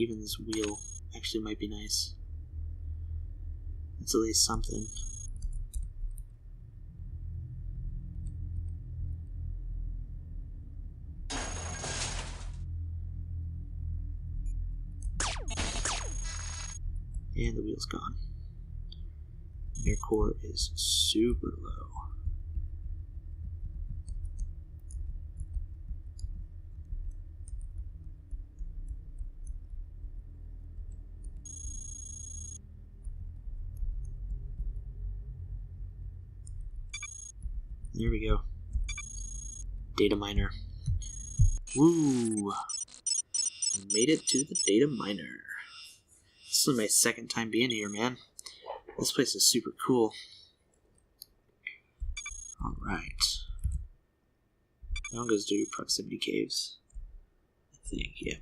even this wheel actually might be nice. It's at least something. And the wheel's gone. Your core is super low. There we go. Data miner. Woo! Made it to the data miner. This is my second time being here, man. This place is super cool. Alright. That one goes to proximity caves. I think, yeah.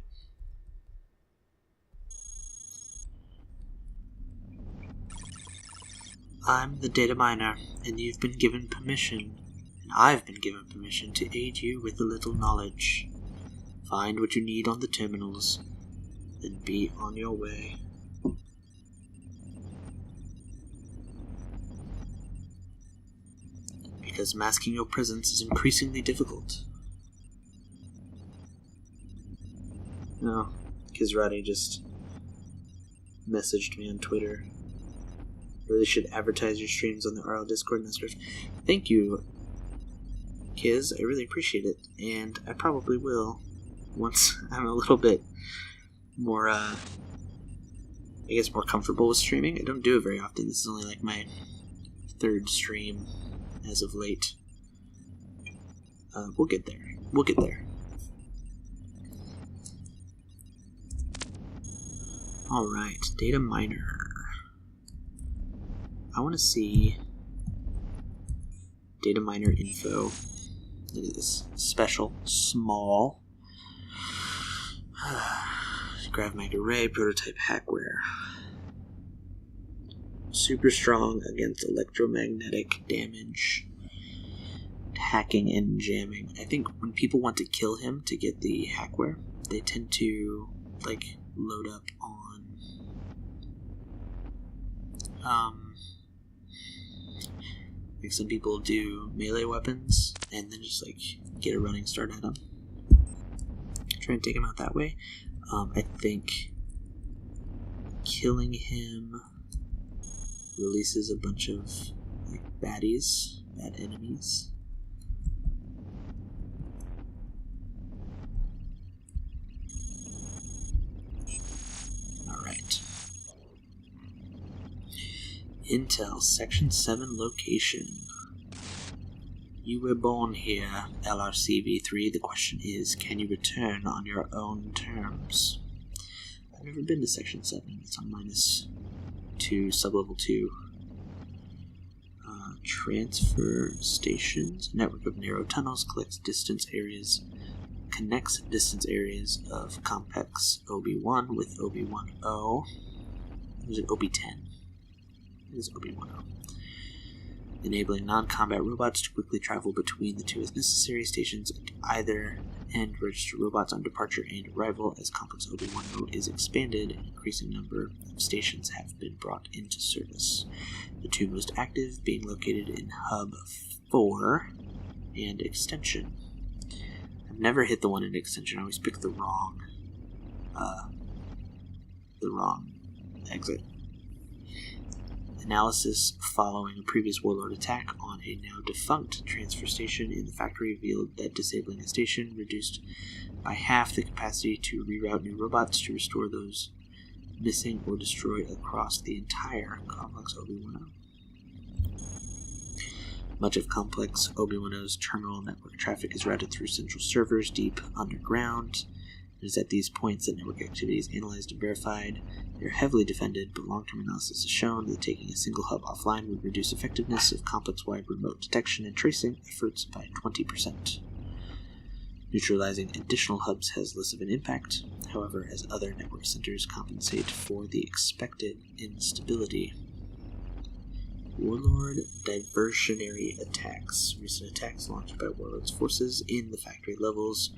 I'm the data miner, and you've been given permission, and I've been given permission to aid you with a little knowledge. Find what you need on the terminals, then be on your way. Because masking your presence is increasingly difficult. No, Kizrati just messaged me on Twitter. You really should advertise your streams on the RL Discord and stuff. Thank you, Kiz. I really appreciate it, and I probably will once I'm a little bit more, I guess, more comfortable with streaming. I don't do it very often. This is only like my third stream as of late. We'll get there. We'll get there. Alright, data miner. I want to see data miner info. Look at this. Special. Small. Grav mag array. Prototype hackware. Super strong against electromagnetic damage. Hacking and jamming. I think when people want to kill him to get the hackware, they tend to, like, load up on like some people do melee weapons and then just like get a running start at them. Try and take him out that way. I think killing him releases a bunch of like baddies, bad enemies. Alright. Intel, Section 7 location. You were born here, LRCV3. The question is, can you return on your own terms? I've never been to Section 7. It's on -2, sublevel 2. Transfer stations. Network of narrow tunnels connects distance areas of complex OB1 with OB10. Is it OB10? It is OB10. Enabling non-combat robots to quickly travel between the two as necessary. Stations at either end register robots on departure and arrival. As complex OB10 is expanded, an increasing number of stations have been brought into service. The two most active being located in Hub 4 and Extension. I've never hit the one in Extension. I always pick the wrong exit. Analysis following a previous Warlord attack on a now defunct transfer station in the factory revealed that disabling a station reduced by half the capacity to reroute new robots to restore those missing or destroy across the entire complex OB10. Much of complex OB10's terminal network traffic is routed through central servers deep underground. It is at these points that network activity is analyzed and verified. They are heavily defended, but long-term analysis has shown that taking a single hub offline would reduce effectiveness of complex-wide remote detection and tracing efforts by 20%. Neutralizing additional hubs has less of an impact, however, as other network centers compensate for the expected instability. Warlord diversionary attacks. Recent attacks launched by Warlord's forces in the factory levels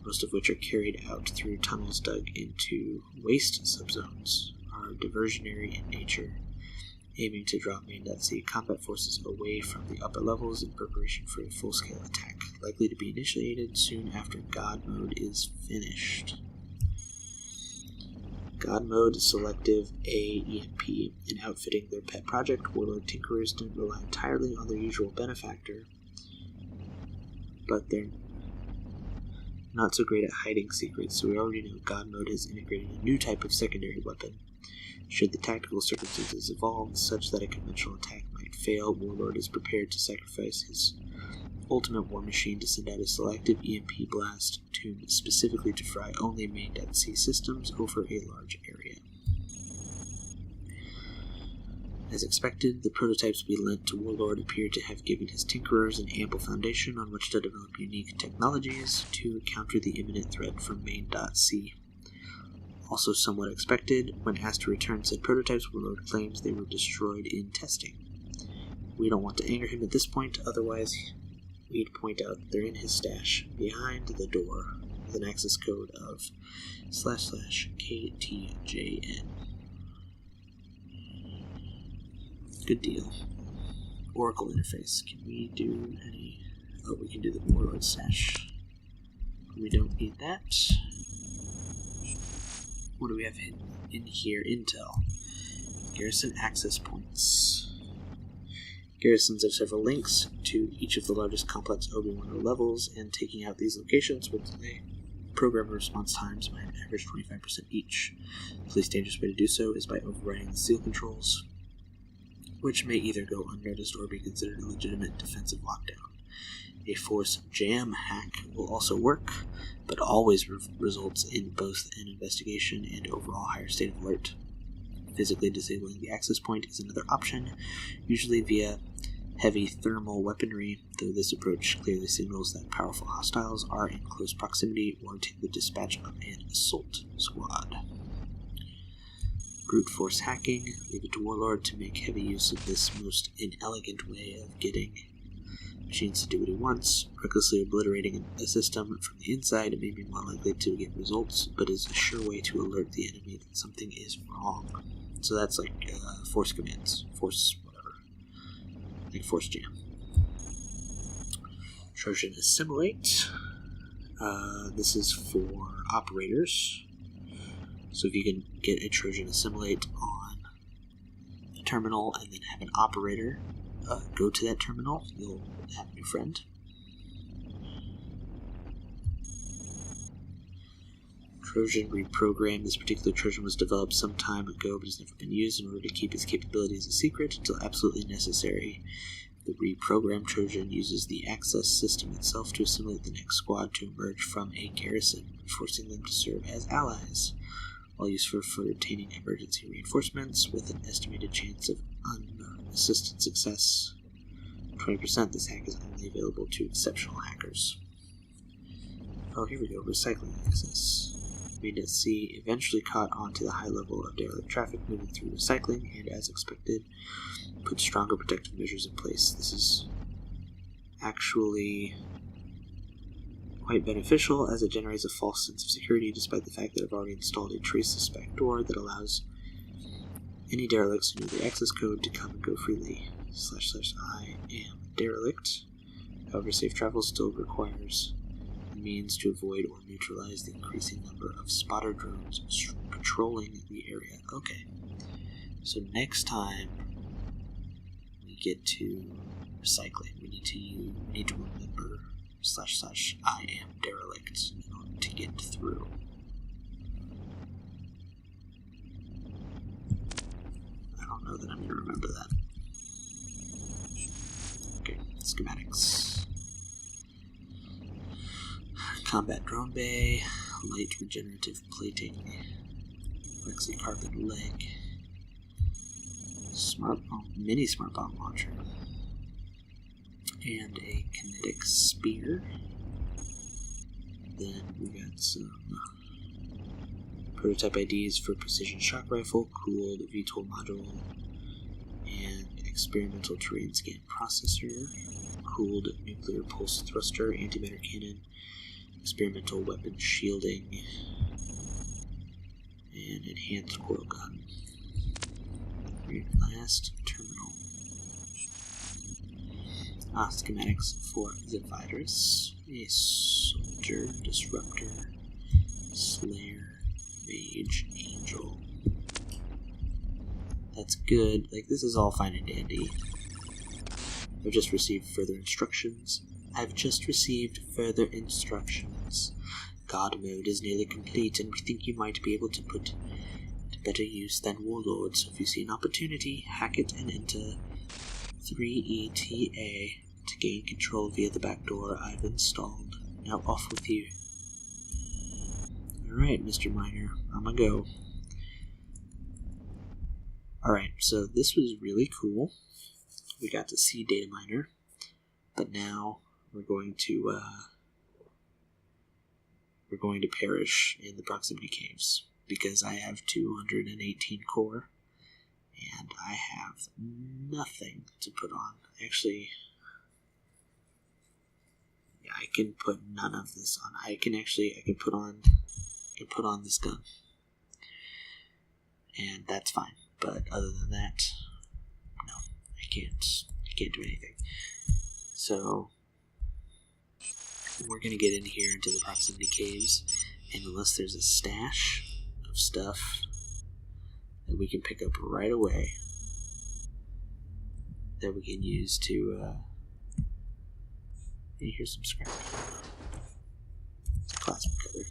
most of which are carried out through tunnels dug into waste subzones, are diversionary in nature, aiming to draw main.c combat forces away from the upper levels in preparation for a full-scale attack, likely to be initiated soon after God Mode is finished. God Mode is selective AEMP. In outfitting their pet project, Warlord Tinkerers don't rely entirely on their usual benefactor, but they're not so great at hiding secrets, so we already know God Mode has integrated a new type of secondary weapon. Should the tactical circumstances evolve such that a conventional attack might fail, Warlord is prepared to sacrifice his ultimate war machine to send out a selective EMP blast tuned specifically to fry only main.c systems over a large area. As expected, the prototypes we lent to Warlord appear to have given his Tinkerers an ample foundation on which to develop unique technologies to counter the imminent threat from main.c. Also somewhat expected, when asked to return said prototypes, Warlord claims they were destroyed in testing. We don't want to anger him at this point, otherwise we'd point out that they're in his stash behind the door with an access code of //KTJN. Good deal. Oracle interface. Can we do any... Oh, we can do the Warlord stash. We don't need that. What do we have in here? Intel. Garrison access points. Garrisons have several links to each of the largest complex OB10 levels, and taking out these locations will delay program response times by an average 25% each. The least dangerous way to do so is by overriding the seal controls, which may either go unnoticed or be considered a legitimate defensive lockdown. A force jam hack will also work, but always results in both an investigation and overall higher state of alert. Physically disabling the access point is another option, usually via heavy thermal weaponry, though this approach clearly signals that powerful hostiles are in close proximity or to the dispatch of an assault squad. Brute force hacking, leave it to Warlord to make heavy use of this most inelegant way of getting machines to do what he wants. Recklessly obliterating a system from the inside may be more likely to get results, but is a sure way to alert the enemy that something is wrong. So that's like force commands, force whatever, like force jam. Trojan assimilate. This is for operators. So if you can get a Trojan assimilate on a terminal and then have an operator go to that terminal, you'll have a new friend. Trojan reprogram. This particular Trojan was developed some time ago but has never been used in order to keep its capabilities a secret until absolutely necessary. The reprogrammed Trojan uses the access system itself to assimilate the next squad to emerge from a garrison, forcing them to serve as allies. While useful for obtaining emergency reinforcements with an estimated chance of unassisted success, 20%, this hack is only available to exceptional hackers. Oh, here we go, recycling access. Main.c eventually caught on to the high level of derelict traffic moving through recycling, and as expected, put stronger protective measures in place. This is actually quite beneficial, as it generates a false sense of security, despite the fact that I've already installed a trace suspect door that allows any derelicts who know the access code to come and go freely. // I am derelict. However, safe travel still requires the means to avoid or neutralize the increasing number of spotter drones patrolling the area. Okay, so next time we get to recycling, we need to remember // I am derelict in order to get through. I don't know that I'm going to remember that. Okay, schematics. Combat drone bay, light regenerative plating, flexi-carbon leg, mini smart bomb launcher, and a kinetic spear. Then we got some prototype IDs for precision shock rifle, cooled VTOL module, and experimental terrain scan processor, cooled nuclear pulse thruster, antimatter cannon, experimental weapon shielding, and enhanced coil gun. Last terminal. Schematics for the virus. A soldier, disruptor, slayer, mage, angel. That's good. Like, this is all fine and dandy. I've just received further instructions. God mode is nearly complete, and we think you might be able to put to better use than Warlord, so if you see an opportunity, hack it and enter 3ETA to gain control via the back door I've installed. Now off with you. Alright, Mr. Miner, I'ma go. Alright, so this was really cool. We got to see Data Miner, but now we're going to perish in the proximity caves because I have 218 core and I have nothing to put on. Actually, yeah, I can put none of this on. I can put on this gun, and that's fine. But other than that, no, I can't do anything. So we're gonna get in here into the proximity caves, and unless there's a stash of stuff that we can pick up right away that we can use to hey, here's some scrap. It's a plasma cutter.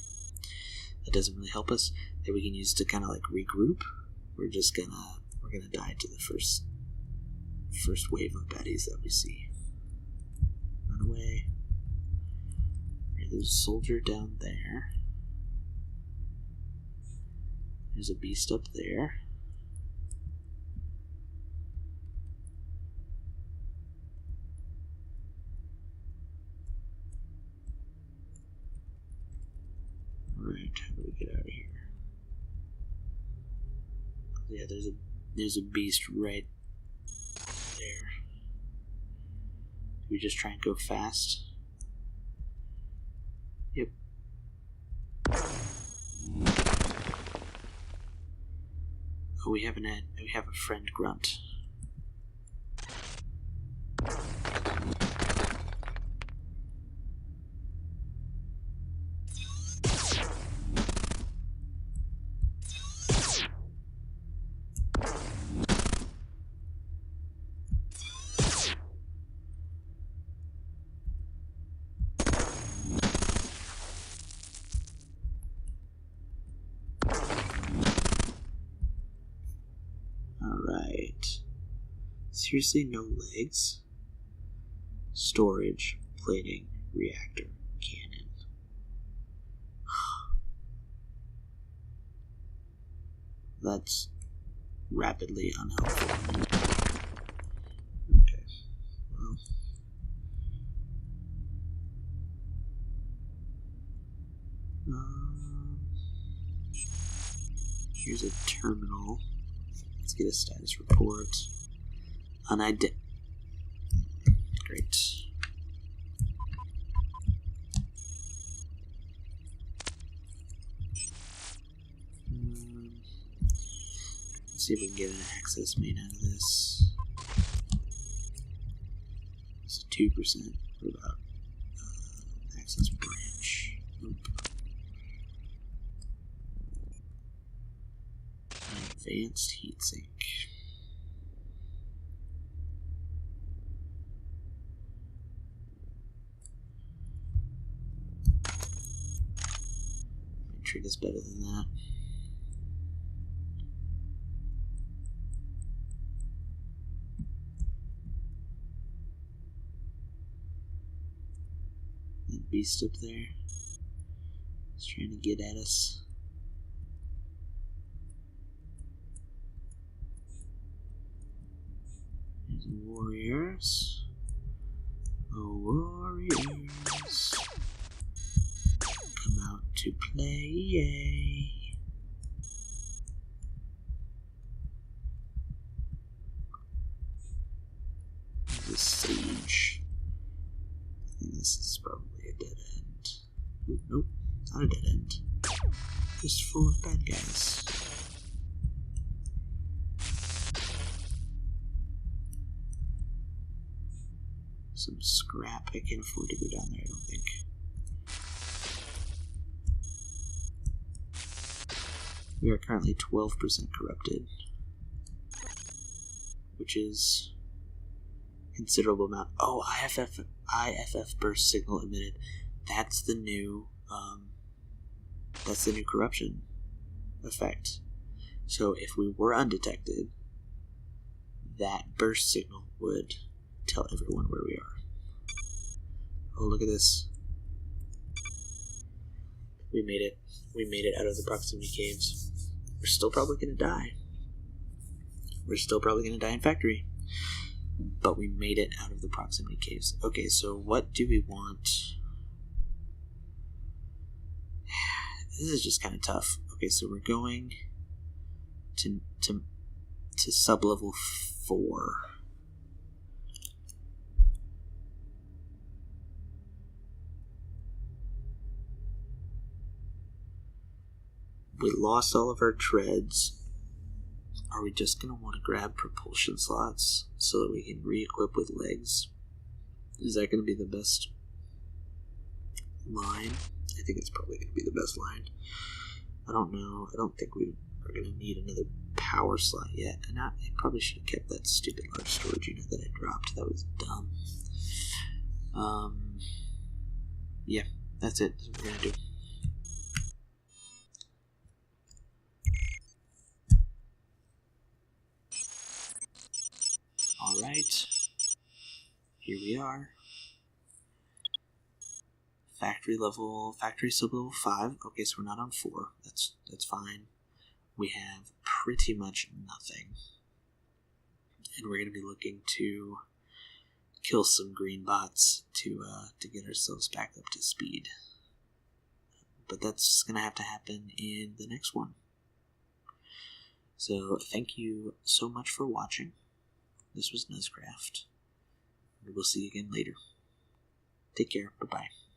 That doesn't really help us. That we can use to kind of like regroup. We're gonna die to the first wave of baddies that we see. Run away. Right, there's a soldier down there. There's a beast up there. Right, how do we get out of here? Yeah, there's a beast right there. Do we just try and go fast? Yep. Oh, we have a friend grunt. Alright. Seriously, no legs? Storage, plating, reactor, cannon. That's rapidly unhelpful. Okay. Well. Here's a terminal. Let's get a status report. Great. Let's see if we can get an access main out of this. It's 2%. What about access branch? Nope. Advanced heatsink. Treat us better than that. That beast up there is trying to get at us. There's warriors. Oh, warriors. Come out to play. There's a siege. I think this is probably a dead end. Nope, not a dead end. Just full of bad guys. Some scrap. I can't afford to go down there, I don't think. We are currently 12% corrupted, which is a considerable amount. Oh, IFF burst signal emitted. That's the new corruption effect. So if we were undetected, that burst signal would tell everyone where we are. Oh, look at this. We made it. We made it out of the proximity caves. We're still probably going to die. We're still probably going to die in factory. But we made it out of the proximity caves. Okay, so what do we want? This is just kind of tough. Okay, so we're going to sub-level 4. We lost all of our treads. Are we just going to want to grab propulsion slots so that we can re-equip with legs? Is that going to be the best line? I think it's probably going to be the best line. I don't know. I don't think we are going to need another power slot yet. And I probably should have kept that stupid large storage unit that I dropped. That was dumb. Yeah, that's it. That's what we're going to do. Alright, here we are. Factory sub-level 5. Okay, so we're not on 4. That's fine. We have pretty much nothing. And we're going to be looking to kill some green bots to get ourselves back up to speed. But that's going to have to happen in the next one. So thank you so much for watching. This was nuzcraft. And we'll see you again later. Take care. Bye-bye.